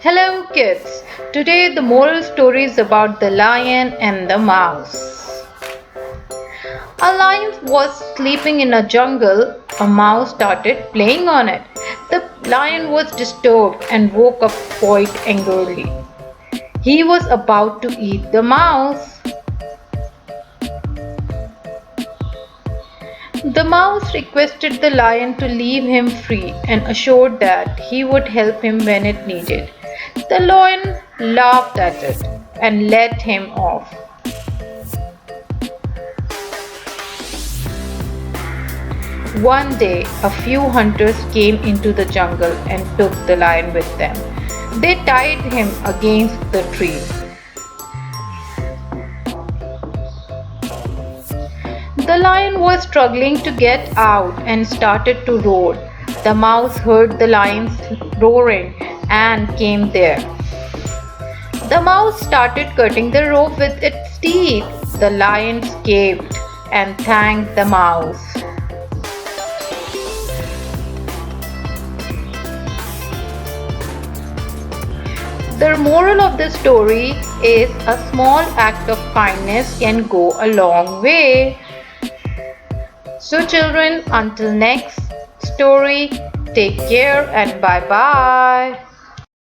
Hello kids! Today the moral story is about the lion and the mouse. A lion was sleeping in a jungle. A mouse started playing on it. The lion was disturbed and woke up quite angrily. He was about to eat the mouse. The mouse requested the lion to leave him free and assured that he would help him when it needed. The lion laughed at it and let him off. One day, a few hunters came into the jungle and took the lion with them. They tied him against the tree. The lion was struggling to get out and started to roar. The mouse heard the lion's roaring and came there. The mouse started cutting the rope with its teeth. The lion escaped and thanked the mouse. The moral of the story is a small act of kindness can go a long way. So children, until next story, take care and bye bye.